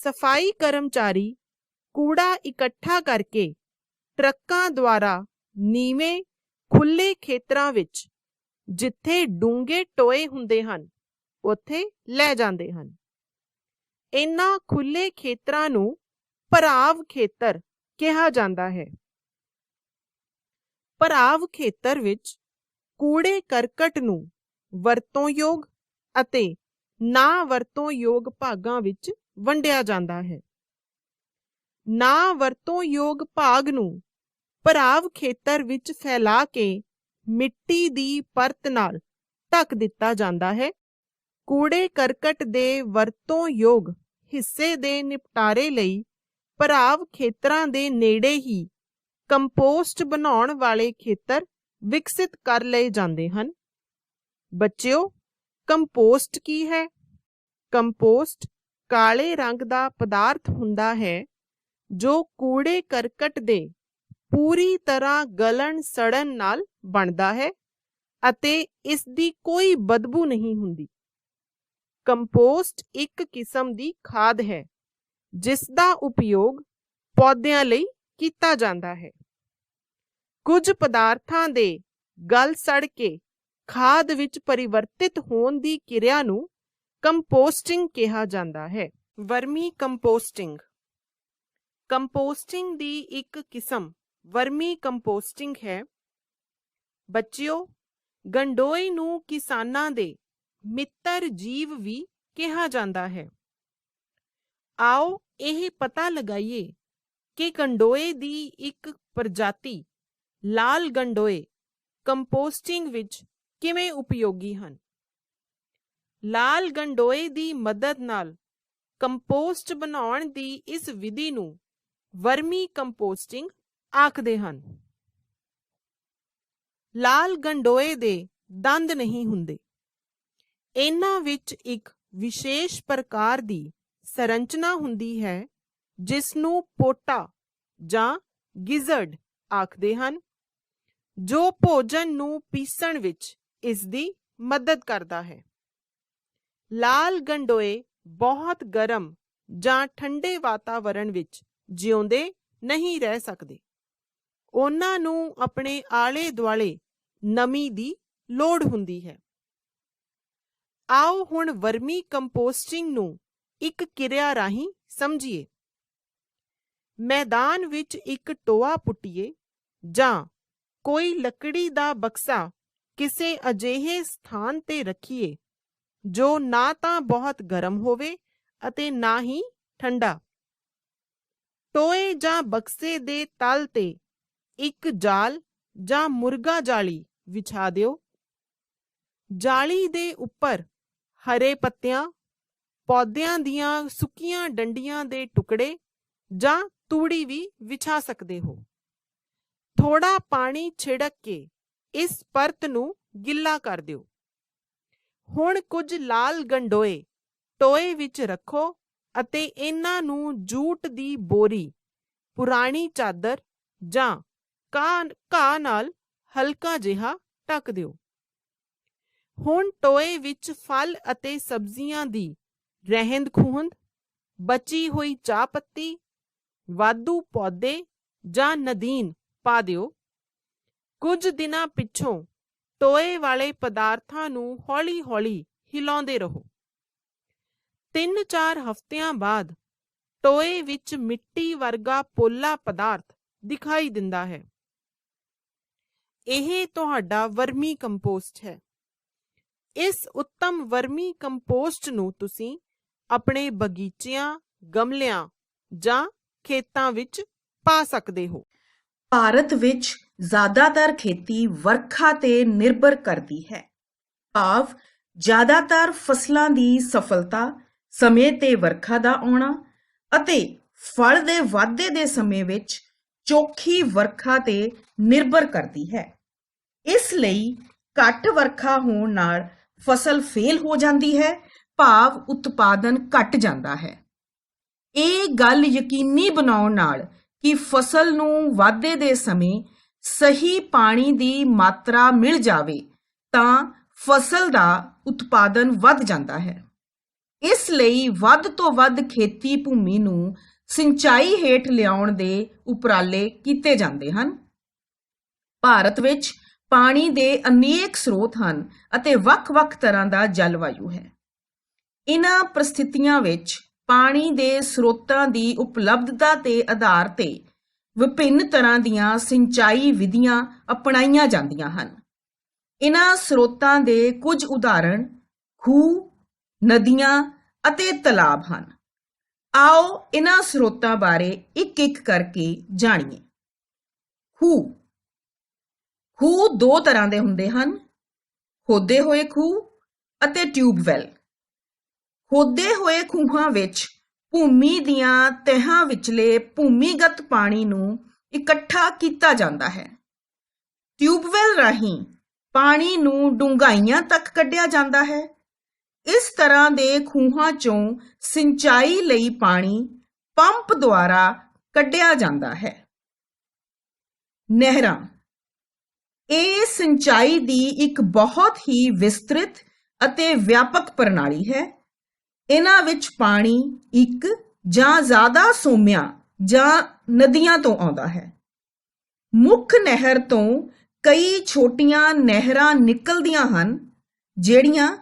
ਸਫਾਈ ਕਰਮਚਾਰੀ ਕੂੜਾ ਇਕੱਠਾ ਕਰਕੇ ਟਰੱਕਾਂ ਦੁਆਰਾ ਨੀਵੇਂ ਖੁੱਲ੍ਹੇ ਖੇਤਰਾਂ ਵਿੱਚ, ਜਿੱਥੇ ਡੂੰਘੇ ਟੋਏ ਹੁੰਦੇ ਹਨ, ਉੱਥੇ ਲੈ ਜਾਂਦੇ ਹਨ। ਇਨ੍ਹਾਂ ਖੁੱਲ੍ਹੇ ਖੇਤਰਾਂ ਨੂੰ ਭਰਾਵ ਖੇਤਰ ਕਿਹਾ ਜਾਂਦਾ ਹੈ। ਭਰਾਵ ਖੇਤਰ ਵਿੱਚ ਕੂੜੇ ਕਰਕਟ ਨੂੰ ਵਰਤੋਂਯੋਗ ਅਤੇ ਨਾ ਵਰਤੋਂਯੋਗ ਭਾਗਾਂ ਵਿੱਚ ਵੰਡਿਆ ਜਾਂਦਾ ਹੈ। ਨਾ ਵਰਤੋਂਯੋਗ ਭਾਗ ਨੂੰ ਭਰਾਵ ਖੇਤਰ ਵਿੱਚ ਫੈਲਾ ਕੇ ਮਿੱਟੀ ਦੀ ਪਰਤ ਨਾਲ ਢੱਕ ਦਿੱਤਾ ਜਾਂਦਾ ਹੈ। ਕੂੜੇ ਕਰਕਟ ਦੇ ਵਰਤੋਂਯੋਗ ਹਿੱਸੇ ਦੇ ਨਿਪਟਾਰੇ ਲਈ ਭਰਾਵ ਖੇਤਰਾਂ ਦੇ ਨੇੜੇ ਹੀ ਕੰਪੋਸਟ ਬਣਾਉਣ ਵਾਲੇ ਖੇਤਰ ਵਿਕਸਿਤ ਕਰ ਲਏ ਜਾਂਦੇ ਹਨ। ਬੱਚਿਓ, ਕੰਪੋਸਟ ਕੀ ਹੈ? ਕੰਪੋਸਟ ਕਾਲੇ ਰੰਗ ਦਾ ਪਦਾਰਥ ਹੁੰਦਾ ਹੈ ਜੋ ਕੂੜੇ ਕਰਕਟ ਦੇ ਪੂਰੀ ਤਰ੍ਹਾਂ ਗਲਣ ਸੜਨ ਨਾਲ ਬਣਦਾ ਹੈ ਅਤੇ ਇਸ ਦੀ ਕੋਈ ਬਦਬੂ ਨਹੀਂ ਹੁੰਦੀ। ਕੰਪੋਸਟ ਇੱਕ ਕਿਸਮ ਦੀ ਖਾਦ ਹੈ ਜਿਸ ਦਾ ਉਪਯੋਗ ਪੌਦਿਆਂ ਲਈ ਕੀਤਾ ਜਾਂਦਾ ਹੈ। ਕੁਝ ਪਦਾਰਥਾਂ ਦੇ ਗਲ ਸੜ ਕੇ ਖਾਦ ਵਿੱਚ ਪਰਿਵਰਤਿਤ ਹੋਣ ਦੀ ਕਿਰਿਆ ਨੂੰ ਕੰਪੋਸਟਿੰਗ ਕਿਹਾ ਜਾਂਦਾ ਹੈ। Vermi composting. ਕੰਪੋਸਟਿੰਗ ਦੀ ਇੱਕ ਕਿਸਮ ਵਰਮੀ ਕੰਪੋਸਟਿੰਗ ਹੈ। ਬੱਚਿਓ, ਗੰਡੋਏ ਨੂੰ ਕਿਸਾਨਾਂ ਦੇ ਮਿੱਤਰ ਜੀਵ ਵੀ ਕਿਹਾ ਜਾਂਦਾ ਹੈ। ਆਓ ਇਹ ਪਤਾ ਲਗਾਈਏ ਕਿ ਗੰਡੋਏ ਦੀ ਇੱਕ ਪ੍ਰਜਾਤੀ ਲਾਲ ਗੰਡੋਏ ਕੰਪੋਸਟਿੰਗ ਵਿੱਚ ਕਿਵੇਂ ਉਪਯੋਗੀ ਹਨ। ਲਾਲ ਗੰਡੋਏ ਦੀ ਮਦਦ ਨਾਲ ਕੰਪੋਸਟ ਬਣਾਉਣ ਦੀ ਇਸ ਵਿਧੀ ਨੂੰ ਵਰਮੀ ਕੰਪੋਸਟਿੰਗ ਆਖਦੇ ਹਨ। ਲਾਲ ਗੰਡੋਏ ਦੇ ਦੰਦ ਨਹੀਂ ਹੁੰਦੇ। ਇਹਨਾਂ ਵਿੱਚ ਇੱਕ ਵਿਸ਼ੇਸ਼ ਪ੍ਰਕਾਰ ਦੀ ਸੰਰਚਨਾ ਹੁੰਦੀ ਹੈ ਜਿਸ ਨੂੰ ਪੋਟਾ ਜਾਂ ਗਿਜ਼ਰਡ ਆਖਦੇ ਹਨ, ਜੋ ਭੋਜਨ ਨੂੰ ਪੀਸਣ ਵਿੱਚ ਇਸ ਦੀ ਮਦਦ ਕਰਦਾ ਹੈ। ਲਾਲ ਗੰਡੋਏ ਬਹੁਤ ਗਰਮ ਜਾਂ ਠੰਡੇ ਵਾਤਾਵਰਣ ਵਿੱਚ ਜਿਉਂਦੇ ਨਹੀਂ ਰਹਿ ਸਕਦੇ। ਉਹਨਾਂ ਨੂੰ ਆਪਣੇ ਆਲੇ ਦੁਆਲੇ ਨਮੀ ਦੀ ਲੋੜ ਹੁੰਦੀ ਹੈ। ਆਓ ਹੁਣ ਵਰਮੀ ਕੰਪੋਸਟਿੰਗ ਨੂੰ ਇੱਕ ਕਿਰਿਆ ਰਾਹੀਂ ਸਮਝੀਏ। ਮੈਦਾਨ ਵਿੱਚ ਇੱਕ ਟੋਆ ਪੁੱਟੀਏ ਜਾਂ ਕੋਈ ਲੱਕੜੀ ਦਾ ਬਕਸਾ ਕਿਸੇ ਅਜਿਹੇ ਸਥਾਨ ਤੇ ਰੱਖੀਏ ਜੋ ਨਾ ਤਾਂ ਬਹੁਤ ਗਰਮ ਹੋਵੇ ਅਤੇ ਨਾ ਹੀ ਠੰਡਾ। ਟੋਏ ਜਾਂ ਬਕਸੇ ਦੇ ਤਲ ਤੇ ਇੱਕ ਜਾਲ ਜਾਂ ਮੁਰਗਾ ਜਾਲੀ ਵਿਛਾ ਦਿਓ। ਜਾਲੀ ਦੇ ਉੱਪਰ ਹਰੇ ਪੱਤਿਆਂ, ਪੌਦਿਆਂ ਦੀਆਂ ਸੁੱਕੀਆਂ ਡੰਡੀਆਂ ਦੇ ਟੁਕੜੇ ਜਾਂ ਤੂੜੀ ਵੀ ਵਿਛਾ ਸਕਦੇ ਹੋ। ਥੋੜਾ ਪਾਣੀ ਛਿੜਕ ਕੇ ਇਸ ਪਰਤ ਨੂੰ ਗਿੱਲਾ ਕਰ ਦਿਓ। ਹੁਣ ਕੁਝ ਲਾਲ ਗੰਡੋਏ ਟੋਏ ਵਿੱਚ ਰੱਖੋ ਅਤੇ ਇਹਨਾਂ ਨੂੰ ਜੂਟ ਦੀ ਬੋਰੀ, ਪੁਰਾਣੀ ਚਾਦਰ ਜਾਂ ਘਾਹ ਨਾਲ ਹਲਕਾ ਜਿਹਾ ਢੱਕ ਦਿਓ। ਹੁਣ ਟੋਏ ਵਿੱਚ ਫਲ ਅਤੇ ਸਬਜ਼ੀਆਂ ਦੀ ਰਹਿੰਦ ਖੂੰਹਦ, ਬਚੀ ਹੋਈ ਚਾਹ ਪੱਤੀ, ਵਾਧੂ ਪੌਦੇ ਜਾਂ ਨਦੀਨ ਪਾ ਦਿਓ। ਕੁਝ ਦਿਨਾਂ ਪਿੱਛੋਂ ਟੋਏ ਵਾਲੇ ਪਦਾਰਥਾਂ ਨੂੰ ਹੌਲੀ-ਹੌਲੀ ਹਿਲਾਉਂਦੇ ਰਹੋ। 3-4 ਹਫ਼ਤਿਆਂ ਬਾਅਦ ਟੋਏ ਵਿੱਚ ਮਿੱਟੀ ਵਰਗਾ ਪੋਲਾ ਪਦਾਰਥ ਦਿਖਾਈ ਦਿੰਦਾ ਹੈ। ਇਹ ਤੁਹਾਡਾ ਵਰਮੀ ਕੰਪੋਸਟ ਹੈ। ਇਸ ਉੱਤਮ ਵਰਮੀ ਕੰਪੋਸਟ ਨੂੰ ਤੁਸੀਂ ਆਪਣੇ ਬਗੀਚਿਆਂ, ਗਮਲਿਆਂ ਜਾਂ ਖੇਤਾਂ ਵਿੱਚ ਪਾ ਸਕਦੇ ਹੋ। ਭਾਰਤ ਵਿੱਚ ਜ਼ਿਆਦਾਤਰ ਖੇਤੀ ਵਰਖਾ ਤੇ ਨਿਰਭਰ ਕਰਦੀ ਹੈ। ਭਾਵ ਜ਼ਿਆਦਾਤਰ ਫਸਲਾਂ ਦੀ ਸਫਲਤਾ ਸਮੇਂ ਤੇ ਵਰਖਾ ਦਾ ਆਉਣਾ ਅਤੇ ਫਲ ਦੇ ਵਾਧੇ ਦੇ ਸਮੇਂ ਵਿੱਚ ਚੋਖੀ ਵਰਖਾ ਤੇ ਨਿਰਭਰ ਕਰਦੀ ਹੈ। ਇਸ ਲਈ ਘੱਟ ਵਰਖਾ ਹੋਣ ਨਾਲ ਫਸਲ ਫੇਲ ਹੋ ਜਾਂਦੀ ਹੈ, ਭਾਵ ਉਤਪਾਦਨ ਘਟ ਜਾਂਦਾ ਹੈ। ਇਹ ਗੱਲ ਯਕੀਨੀ ਬਣਾਉਣ ਨਾਲ ਕਿ ਫਸਲ ਨੂੰ ਵਾਧੇ ਦੇ ਸਮੇਂ ਸਹੀ ਪਾਣੀ ਦੀ ਮਾਤਰਾ ਮਿਲ ਜਾਵੇ ਤਾਂ ਫਸਲ ਦਾ ਉਤਪਾਦਨ ਵੱਧ ਜਾਂਦਾ ਹੈ। ਇਸ ਲਈ ਵੱਧ ਤੋਂ ਵੱਧ ਖੇਤੀ ਭੂਮੀ ਨੂੰ ਸਿੰਚਾਈ ਹੇਠ ਲਿਆਉਣ ਦੇ ਉਪਰਾਲੇ ਕੀਤੇ ਜਾਂਦੇ ਹਨ। ਭਾਰਤ ਵਿੱਚ ਪਾਣੀ ਦੇ ਅਨੇਕ ਸਰੋਤ ਹਨ ਅਤੇ ਵੱਖ-ਵੱਖ ਤਰ੍ਹਾਂ ਦਾ ਜਲਵਾਯੂ ਹੈ। ਇਹਨਾਂ ਪ੍ਰਸਥਿਤੀਆਂ ਵਿੱਚ ਪਾਣੀ ਦੇ ਸਰੋਤਾਂ ਦੀ ਉਪਲਬਧਤਾ ਦੇ ਆਧਾਰ ਤੇ ਵਿਭਿੰਨ ਤਰ੍ਹਾਂ ਦੀਆਂ ਸਿੰਚਾਈ ਵਿਧੀਆਂ ਅਪਣਾਈਆਂ ਜਾਂਦੀਆਂ ਹਨ। ਇਹਨਾਂ ਸਰੋਤਾਂ ਦੇ ਕੁਝ ਉਦਾਹਰਣ ਖੂਹ, ਨਦੀਆਂ ਅਤੇ ਤਲਾਬ ਹਨ। ਆਓ ਇਹਨਾਂ ਸਰੋਤਾਂ ਬਾਰੇ ਇੱਕ-ਇੱਕ ਕਰਕੇ ਜਾਣੀਏ। ਖੂਹ ਦੋ ਤਰ੍ਹਾਂ ਦੇ ਹੁੰਦੇ ਹਨ, ਖੋਦੇ ਹੋਏ ਖੂਹ ਅਤੇ ਟਿਊਬਵੈੱਲ। ਖੋਦੇ ਹੋਏ ਖੂਹਾਂ ਵਿੱਚ ਭੂਮੀ ਦੀਆਂ ਤਹਿਾਂ ਵਿਚਲੇ ਭੂਮੀਗਤ ਪਾਣੀ ਨੂੰ ਇਕੱਠਾ ਕੀਤਾ ਜਾਂਦਾ ਹੈ। ਟਿਊਬਵੈੱਲ ਰਾਹੀਂ ਪਾਣੀ ਨੂੰ ਡੂੰਘਾਈਆਂ ਤੱਕ ਕੱਢਿਆ ਜਾਂਦਾ ਹੈ। ਇਸ ਤਰ੍ਹਾਂ ਦੇ ਖੂਹਾਂ ਚੋਂ ਸਿੰਚਾਈ ਲਈ ਪਾਣੀ ਪੰਪ ਦੁਆਰਾ ਕੱਢਿਆ ਜਾਂਦਾ ਹੈ। ਨਹਿਰਾਂ ਇਹ ਸਿੰਚਾਈ ਦੀ ਇੱਕ ਬਹੁਤ ਹੀ ਵਿਸਤ੍ਰਿਤ ਅਤੇ ਵਿਆਪਕ ਪ੍ਰਣਾਲੀ ਹੈ। ਇਹਨਾਂ ਵਿੱਚ ਪਾਣੀ ਇੱਕ ਜਾਂ ਜ਼ਿਆਦਾ ਸੋਮਿਆਂ ਜਾਂ ਨਦੀਆਂ ਤੋਂ ਆਉਂਦਾ ਹੈ। ਮੁੱਖ ਨਹਿਰ ਤੋਂ ਕਈ ਛੋਟੀਆਂ ਨਹਿਰਾਂ ਨਿਕਲਦੀਆਂ ਹਨ, ਜਿਹੜੀਆਂ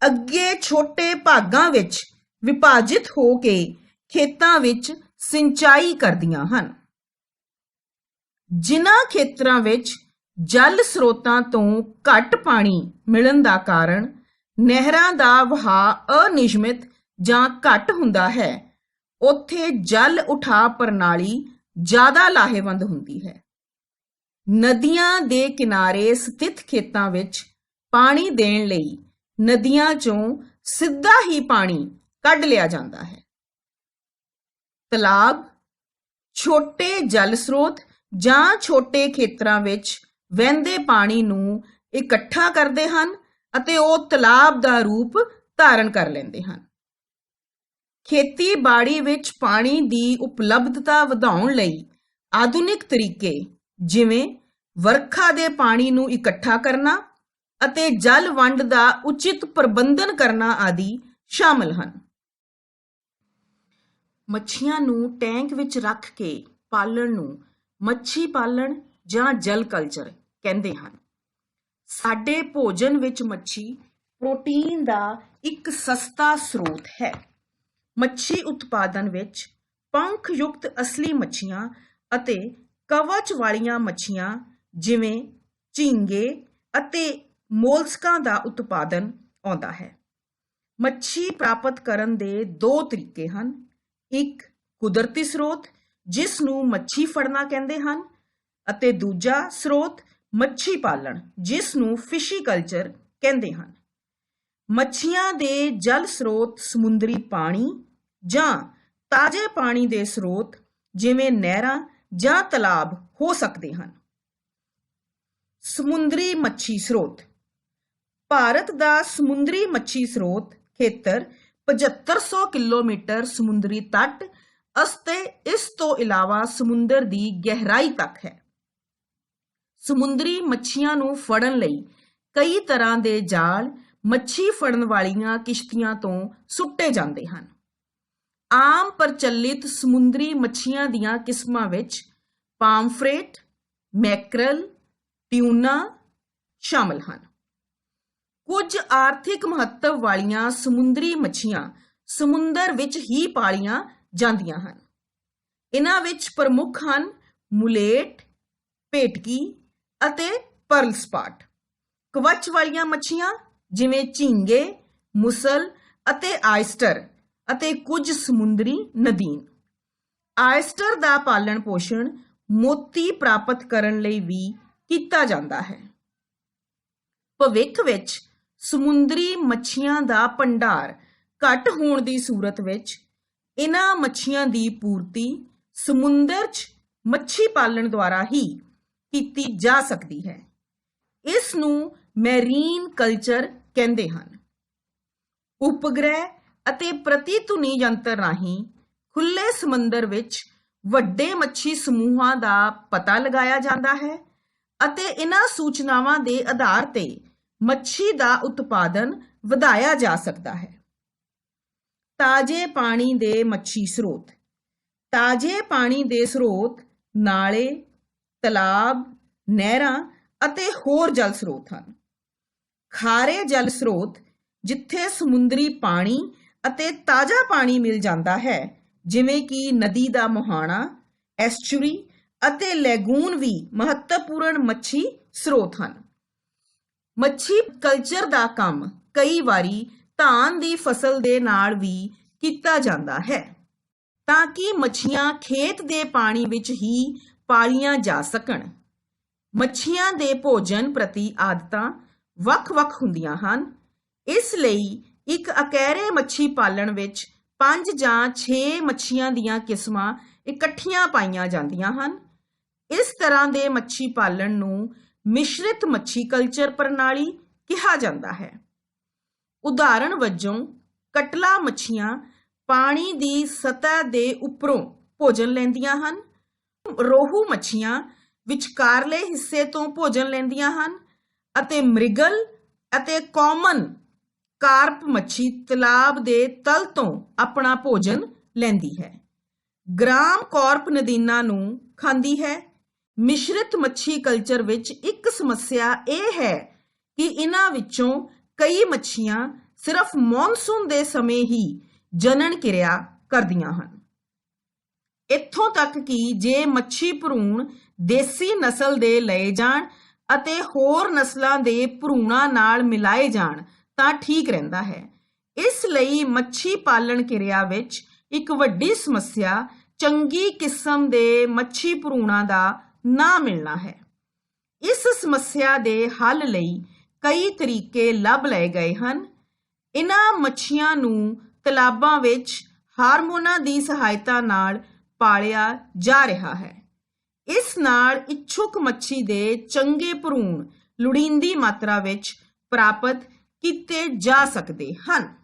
ਅੱਗੇ ਛੋਟੇ ਭਾਗਾਂ ਵਿੱਚ ਵਿਭਾਜਿਤ ਹੋ ਕੇ ਖੇਤਾਂ ਵਿੱਚ ਸਿੰਚਾਈ ਕਰਦੀਆਂ ਹਨ। ਜਿਨ੍ਹਾਂ ਖੇਤਰਾਂ ਵਿੱਚ ਜਲ ਸਰੋਤਾਂ ਤੋਂ ਘੱਟ ਪਾਣੀ ਮਿਲਣ ਦਾ ਕਾਰਨ ਨਹਿਰਾਂ ਦਾ ਵਹਾਅ ਅਨਿਯਮਿਤ ਜਾਂ ਘੱਟ ਹੁੰਦਾ ਹੈ, ਉੱਥੇ ਜਲ ਉਠਾਅ ਪ੍ਰਣਾਲੀ ਜ਼ਿਆਦਾ ਲਾਹੇਵੰਦ ਹੁੰਦੀ ਹੈ। ਨਦੀਆਂ ਦੇ ਕਿਨਾਰੇ ਸਥਿਤ ਖੇਤਾਂ ਵਿੱਚ ਪਾਣੀ ਦੇਣ ਲਈ ਨਦੀਆਂ ਚੋਂ ਸਿੱਧਾ ਹੀ ਪਾਣੀ ਕੱਢ ਲਿਆ ਜਾਂਦਾ ਹੈ। ਤਲਾਬ ਛੋਟੇ ਜਲ ਸਰੋਤ ਜਾਂ ਛੋਟੇ ਖੇਤਰਾਂ ਵਿੱਚ ਵਹਿੰਦੇ ਪਾਣੀ ਨੂੰ ਇਕੱਠਾ ਕਰਦੇ ਹਨ ਅਤੇ ਉਹ ਤਲਾਬ ਦਾ ਰੂਪ ਧਾਰਨ ਕਰ ਲੈਂਦੇ ਹਨ। ਖੇਤੀਬਾੜੀ ਵਿੱਚ ਪਾਣੀ ਦੀ ਉਪਲਬਧਤਾ ਵਧਾਉਣ ਲਈ ਆਧੁਨਿਕ ਤਰੀਕੇ ਜਿਵੇਂ ਵਰਖਾ ਦੇ ਪਾਣੀ ਨੂੰ ਇਕੱਠਾ ਕਰਨਾ ਅਤੇ ਜਲ ਵੰਡ ਦਾ ਉਚਿਤ ਪ੍ਰਬੰਧਨ ਕਰਨਾ ਆਦਿ ਸ਼ਾਮਲ ਹਨ। ਮੱਛੀਆਂ ਨੂੰ ਟੈਂਕ ਵਿੱਚ ਰੱਖ ਕੇ ਪਾਲਣ ਨੂੰ ਮੱਛੀ ਪਾਲਣ ਜਾਂ ਜਲ ਕਲਚਰ ਕਹਿੰਦੇ ਹਨ। ਸਾਡੇ ਭੋਜਨ ਵਿੱਚ ਮੱਛੀ ਪ੍ਰੋਟੀਨ ਦਾ ਇੱਕ ਸਸਤਾ ਸਰੋਤ ਹੈ। ਮੱਛੀ ਉਤਪਾਦਨ ਵਿੱਚ ਪੰਖ-ਯੁਕਤ ਅਸਲੀ ਮੱਛੀਆਂ ਅਤੇ ਕਵਚ ਵਾਲੀਆਂ ਮੱਛੀਆਂ ਜਿਵੇਂ ਝੀਂਗੇ ਅਤੇ ਮੋਲਸਕਾਂ ਦਾ ਉਤਪਾਦਨ ਆਉਂਦਾ ਹੈ। ਮੱਛੀ ਪ੍ਰਾਪਤ ਕਰਨ ਦੇ ਦੋ ਤਰੀਕੇ ਹਨ। ਇੱਕ ਕੁਦਰਤੀ ਸਰੋਤ ਜਿਸ ਨੂੰ ਮੱਛੀ ਫੜਨਾ ਕਹਿੰਦੇ ਹਨ ਅਤੇ ਦੂਜਾ ਸਰੋਤ ਮੱਛੀ ਪਾਲਣ ਜਿਸ ਨੂੰ ਫਿਸ਼ੀਕਲਚਰ ਕਹਿੰਦੇ ਹਨ। ਮੱਛੀਆਂ ਦੇ ਜਲ ਸਰੋਤ ਸਮੁੰਦਰੀ ਪਾਣੀ ਜਾਂ ਤਾਜ਼ੇ ਪਾਣੀ ਦੇ ਸਰੋਤ ਜਿਵੇਂ ਨਹਿਰਾਂ ਜਾਂ ਤਲਾਬ ਹੋ ਸਕਦੇ ਹਨ। ਸਮੁੰਦਰੀ ਮੱਛੀ ਸਰੋਤ ਭਾਰਤ ਦਾ ਸਮੁੰਦਰੀ ਮੱਛੀ ਸਰੋਤ ਖੇਤਰ 7500 ਕਿਲੋਮੀਟਰ ਸਮੁੰਦਰੀ ਤੱਟ ਅਤੇ ਇਸ ਤੋਂ ਇਲਾਵਾ ਸਮੁੰਦਰ ਦੀ ਗਹਿਰਾਈ ਤੱਕ ਹੈ। ਸਮੁੰਦਰੀ ਮੱਛੀਆਂ ਨੂੰ ਫੜਨ ਲਈ ਕਈ ਤਰ੍ਹਾਂ ਦੇ ਜਾਲ ਮੱਛੀ ਫੜਨ ਵਾਲੀਆਂ ਕਿਸ਼ਤੀਆਂ ਤੋਂ ਸੁੱਟੇ ਜਾਂਦੇ ਹਨ। ਆਮ ਪ੍ਰਚਲਿਤ ਸਮੁੰਦਰੀ ਮੱਛੀਆਂ ਦੀਆਂ ਕਿਸਮਾਂ ਵਿੱਚ ਪਾਮਫਰੇਟ, ਮੈਕਰਲ, ਟਿਊਨਾ ਸ਼ਾਮਲ ਹਨ। ਕੁਝ ਆਰਥਿਕ ਮਹੱਤਵ ਵਾਲੀਆਂ ਸਮੁੰਦਰੀ ਮੱਛੀਆਂ ਸਮੁੰਦਰ ਵਿੱਚ ਹੀ ਪਾਲੀਆਂ ਜਾਂਦੀਆਂ ਹਨ। ਇਹਨਾਂ ਵਿੱਚ ਪ੍ਰਮੁੱਖ ਹਨ ਮੁਲੇਟ, ਭੇਟਕੀ ਅਤੇ ਪਰਲ ਸਪਾਟ। ਕਵਚ ਵਾਲੀਆਂ ਮੱਛੀਆਂ ਜਿਵੇਂ ਝੀਂਗੇ, ਮੁਸਲ ਅਤੇ ਆਇਸਟਰ ਅਤੇ ਕੁਝ ਸਮੁੰਦਰੀ ਨਦੀਨ। ਆਇਸਟਰ ਦਾ ਪਾਲਣ ਪੋਸ਼ਣ ਮੋਤੀ ਪ੍ਰਾਪਤ ਕਰਨ ਲਈ ਵੀ ਕੀਤਾ ਜਾਂਦਾ ਹੈ। ਭਵਿੱਖ ਵਿੱਚ ਸਮੁੰਦਰੀ ਮੱਛੀਆਂ ਦਾ ਭੰਡਾਰ ਘੱਟ ਹੋਣ ਦੀ ਸੂਰਤ ਵਿੱਚ ਇਹਨਾਂ ਮੱਛੀਆਂ ਦੀ ਪੂਰਤੀ ਸਮੁੰਦਰ 'ਚ ਮੱਛੀ ਪਾਲਣ ਦੁਆਰਾ ਹੀ ਕੀਤੀ ਜਾ ਸਕਦੀ ਹੈ। ਇਸ ਨੂੰ ਮੈਰੀਨ ਕਲਚਰ ਕਹਿੰਦੇ ਹਨ। ਉਪਗ੍ਰਹਿ ਅਤੇ ਪ੍ਰਤੀਧੁਨੀ ਯੰਤਰ ਰਾਹੀਂ ਖੁੱਲ੍ਹੇ ਸਮੁੰਦਰ ਵਿੱਚ ਵੱਡੇ ਮੱਛੀ ਸਮੂਹਾਂ ਦਾ ਪਤਾ ਲਗਾਇਆ ਜਾਂਦਾ ਹੈ ਅਤੇ ਇਹਨਾਂ ਸੂਚਨਾਵਾਂ ਦੇ ਆਧਾਰ ਤੇ ਮੱਛੀ ਦਾ ਉਤਪਾਦਨ ਵਧਾਇਆ ਜਾ ਸਕਦਾ ਹੈ। ਤਾਜ਼ੇ ਪਾਣੀ ਦੇ ਮੱਛੀ ਸਰੋਤ। ਤਾਜ਼ੇ ਪਾਣੀ ਦੇ ਸਰੋਤ ਨਾਲੇ, ਤਲਾਬ, ਨਹਿਰਾਂ ਅਤੇ ਹੋਰ ਜਲ ਸਰੋਤ ਹਨ। ਖਾਰੇ ਜਲ ਸਰੋਤ ਜਿੱਥੇ ਸਮੁੰਦਰੀ ਪਾਣੀ ਅਤੇ ਤਾਜ਼ਾ ਪਾਣੀ ਮਿਲ ਜਾਂਦਾ ਹੈ, ਜਿਵੇਂ ਕਿ ਨਦੀ ਦਾ ਮੁਹਾਣਾ, ਐਸਚੁਰੀ ਅਤੇ ਲੈਗੂਨ ਵੀ ਮਹੱਤਵਪੂਰਨ ਮੱਛੀ ਸਰੋਤ ਹਨ। ਮੱਛੀ ਕਲਚਰ ਦਾ ਕੰਮ ਕਈ ਵਾਰੀ ਧਾਨ ਦੀ ਫਸਲ ਦੇ ਨਾਲ ਵੀ ਕੀਤਾ ਜਾਂਦਾ ਹੈ, ਤਾਂ ਕਿ ਮੱਛੀਆਂ ਖੇਤ ਦੇ ਪਾਣੀ ਵਿੱਚ ਹੀ ਪਾਲੀਆਂ ਜਾ ਸਕਣ। ਮੱਛੀਆਂ ਦੇ ਭੋਜਨ ਪ੍ਰਤੀ ਆਦਤਾਂ ਵੱਖ-ਵੱਖ ਹੁੰਦੀਆਂ ਹਨ। ਇਸ ਲਈ ਇੱਕ ਅਕੈਰੇ ਮੱਛੀ ਪਾਲਣ ਵਿੱਚ 5 ਜਾਂ 6 ਮੱਛੀਆਂ ਦੀਆਂ ਕਿਸਮਾਂ ਇਕੱਠੀਆਂ ਪਾਈਆਂ ਜਾਂਦੀਆਂ ਹਨ। ਇਸ ਤਰ੍ਹਾਂ ਦੇ ਮੱਛੀ ਪਾਲਣ ਨੂੰ ਮਿਸ਼ਰਿਤ ਮੱਛੀ ਕਲਚਰ ਪ੍ਰਣਾਲੀ ਕਿਹਾ ਜਾਂਦਾ ਹੈ। ਉਦਾਹਰਣ ਵਜੋਂ ਕਟਲਾ ਮੱਛੀਆਂ ਪਾਣੀ ਦੀ ਸਤਹ ਦੇ ਉੱਪਰੋਂ ਭੋਜਨ ਲੈਂਦੀਆਂ ਹਨ। ਰੋਹੂ ਮੱਛੀਆਂ ਵਿਚਕਾਰਲੇ ਹਿੱਸੇ ਤੋਂ ਭੋਜਨ ਲੈਂਦੀਆਂ ਹਨ ਅਤੇ ਮ੍ਰਿਗਲ ਅਤੇ ਕਾਮਨ ਕਾਰਪ ਮੱਛੀ ਤਲਾਬ ਦੇ ਤਲ ਤੋਂ ਆਪਣਾ ਭੋਜਨ ਲੈਂਦੀ ਹੈ। ਗ੍ਰਾਮ ਕਾਰਪ ਨਦੀਨਾਂ ਨੂੰ ਖਾਂਦੀ ਹੈ। ਮਿਸ਼ਰਿਤ ਮੱਛੀ ਕਲਚਰ ਵਿੱਚ ਇੱਕ ਸਮੱਸਿਆ ਇਹ ਹੈ ਕਿ ਇਹਨਾਂ ਵਿੱਚੋਂ ਕਈ ਮੱਛੀਆਂ ਸਿਰਫ ਮੌਨਸੂਨ ਦੇ ਸਮੇਂ ਹੀ ਜਨਨ ਕਿਰਿਆ ਕਰਦੀਆਂ ਹਨ। ਇੱਥੋਂ ਤੱਕ ਕਿ ਜੇ ਮੱਛੀ ਭਰੂਣ ਦੇਸੀ ਨਸਲ ਦੇ ਲਏ ਜਾਣ ਅਤੇ ਹੋਰ ਨਸਲਾਂ ਦੇ ਭਰੂਣਾਂ ਨਾਲ ਮਿਲਾਏ ਜਾਣ ਤਾਂ ਠੀਕ ਰਹਿੰਦਾ ਹੈ। ਇਸ ਲਈ ਮੱਛੀ ਪਾਲਣ ਕਿਰਿਆ ਵਿੱਚ ਇੱਕ ਵੱਡੀ ਸਮੱਸਿਆ ਚੰਗੀ ਕਿਸਮ ਦੇ ਮੱਛੀ ਭਰੂਣਾਂ ਦਾ ਨਾ ਮਿਲਣਾ ਹੈ। ਇਸ ਸਮੱਸਿਆ ਦੇ ਹੱਲ ਲਈ ਕਈ ਤਰੀਕੇ ਲੱਭ ਲਏ ਗਏ ਹਨ। ਇਹਨਾਂ ਮੱਛੀਆਂ ਨੂੰ ਤਲਾਬਾਂ ਵਿੱਚ ਹਾਰਮੋਨਾਂ ਦੀ ਸਹਾਇਤਾ ਨਾਲ ਪਾਲਿਆ ਜਾ ਰਿਹਾ ਹੈ। ਇਸ ਨਾਲ ਇੱਛੁਕ ਮੱਛੀ ਦੇ ਚੰਗੇ ਭਰੂਣ ਲੋੜੀਂਦੀ ਮਾਤਰਾ ਵਿੱਚ ਪ੍ਰਾਪਤ ਕੀਤੇ ਜਾ ਸਕਦੇ ਹਨ।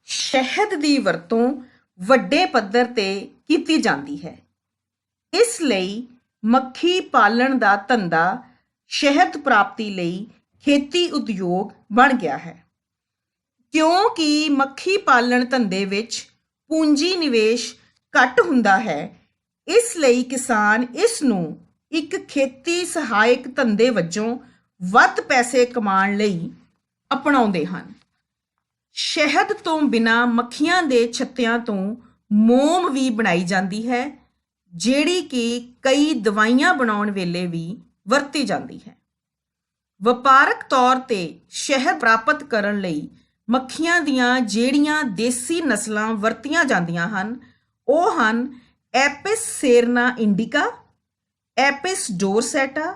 ਸ਼ਹਿਦ ਦੀ ਵਰਤੋਂ ਵੱਡੇ ਪੱਧਰ ਤੇ ਕੀਤੀ ਜਾਂਦੀ ਹੈ। ਇਸ ਲਈ ਮੱਖੀ ਪਾਲਣ ਦਾ ਧੰਦਾ ਸ਼ਹਿਦ ਪ੍ਰਾਪਤੀ ਲਈ ਖੇਤੀ ਉਦਯੋਗ ਬਣ ਗਿਆ ਹੈ। ਕਿਉਂਕਿ ਮੱਖੀ ਪਾਲਣ ਧੰਦੇ ਵਿੱਚ ਪੂੰਜੀ ਨਿਵੇਸ਼ ਘੱਟ ਹੁੰਦਾ ਹੈ, ਇਸ ਲਈ ਕਿਸਾਨ ਇਸ ਨੂੰ ਇੱਕ ਖੇਤੀ ਸਹਾਇਕ ਧੰਦੇ ਵਜੋਂ ਵੱਧ ਪੈਸੇ ਕਮਾਉਣ ਲਈ ਅਪਣਾਉਂਦੇ ਹਨ। ਸ਼ਹਿਦ ਤੋਂ ਬਿਨਾਂ ਮੱਖੀਆਂ ਦੇ ਛੱਤਿਆਂ ਤੋਂ ਮੋਮ ਵੀ ਬਣਾਈ ਜਾਂਦੀ ਹੈ, ਜਿਹੜੀ ਕਿ ਕਈ ਦਵਾਈਆਂ ਬਣਾਉਣ ਵੇਲੇ ਵੀ ਵਰਤੀ ਜਾਂਦੀ ਹੈ। ਵਪਾਰਕ ਤੌਰ ਤੇ ਸ਼ਹਿਦ ਪ੍ਰਾਪਤ ਕਰਨ ਲਈ ਮੱਖੀਆਂ ਦੀਆਂ ਜਿਹੜੀਆਂ ਦੇਸੀ ਨਸਲਾਂ ਵਰਤੀਆਂ ਜਾਂਦੀਆਂ ਹਨ, ਉਹ ਹਨ ਐਪਿਸ ਸੇਰਨਾ ਇੰਡੀਕਾ, ਐਪਿਸ ਡੋਰਸੈਟਾ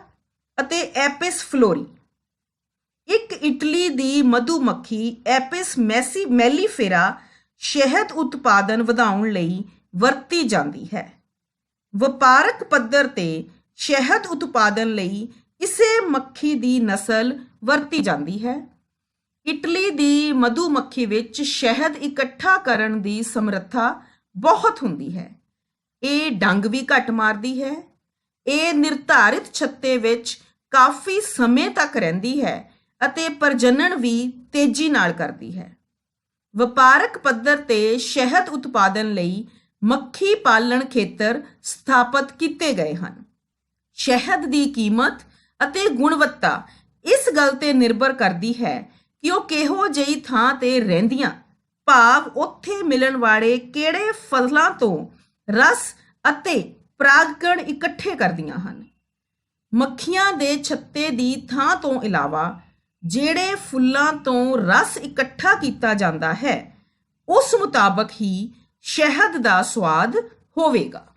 ਅਤੇ ਐਪਿਸ ਫਲੋਰੀ। ਇੱਕ ਇਟਲੀ ਦੀ ਮਧੂਮੱਖੀ ਐਪਿਸ ਮੈਲੀਫੇਰਾ ਸ਼ਹਿਦ ਉਤਪਾਦਨ ਵਧਾਉਣ ਲਈ ਵਰਤੀ ਜਾਂਦੀ ਹੈ। ਵਪਾਰਕ ਪੱਧਰ ਤੇ ਸ਼ਹਿਦ ਉਤਪਾਦਨ ਲਈ ਇਸੇ ਮੱਖੀ ਦੀ ਨਸਲ ਵਰਤੀ ਜਾਂਦੀ ਹੈ। ਇਟਲੀ ਦੀ ਮਧੂਮੱਖੀ ਵਿੱਚ ਸ਼ਹਿਦ ਇਕੱਠਾ ਕਰਨ ਦੀ ਸਮਰੱਥਾ ਬਹੁਤ ਹੁੰਦੀ ਹੈ। ਇਹ ਡੰਗ ਵੀ ਘੱਟ ਮਾਰਦੀ ਹੈ। ਇਹ ਨਿਰਧਾਰਿਤ ਛੱਤੇ ਵਿੱਚ ਕਾਫੀ ਸਮੇਂ ਤੱਕ ਰਹਿੰਦੀ ਹੈ ਅਤੇ ਪ੍ਰਜਨਨ ਵੀ ਤੇਜ਼ੀ ਨਾਲ ਕਰਦੀ ਹੈ। ਵਪਾਰਕ ਪੱਧਰ ਤੇ ਸ਼ਹਿਦ ਉਤਪਾਦਨ ਲਈ ਮੱਖੀ ਪਾਲਣ ਖੇਤਰ ਸਥਾਪਿਤ ਕੀਤੇ ਗਏ ਹਨ। ਸ਼ਹਿਦ ਦੀ ਕੀਮਤ ਅਤੇ ਗੁਣਵੱਤਾ ਇਸ ਗੱਲ ਤੇ ਨਿਰਭਰ ਕਰਦੀ ਹੈ ਕਿ ਉਹ ਕਿਹੋ ਜਿਹੀ ਥਾਂ ਤੇ ਰਹਿੰਦੀਆਂ, ਭਾਵ ਉੱਥੇ ਮਿਲਣ ਵਾਲੇ ਕਿਹੜੇ ਫਲਾਂ ਤੋਂ ਰਸ ਅਤੇ ਪਰਾਗਕਣ ਇਕੱਠੇ ਕਰਦੀਆਂ ਹਨ। ਮੱਖੀਆਂ ਦੇ ਛੱਤੇ ਦੀ ਥਾਂ ਤੋਂ ਇਲਾਵਾ ਜਿਹੜੇ ਫੁੱਲਾਂ ਤੋਂ ਰਸ ਇਕੱਠਾ ਕੀਤਾ ਜਾਂਦਾ ਹੈ, ਉਸ ਮੁਤਾਬਕ ਹੀ ਸ਼ਹਿਦ ਦਾ ਸਵਾਦ ਹੋਵੇਗਾ।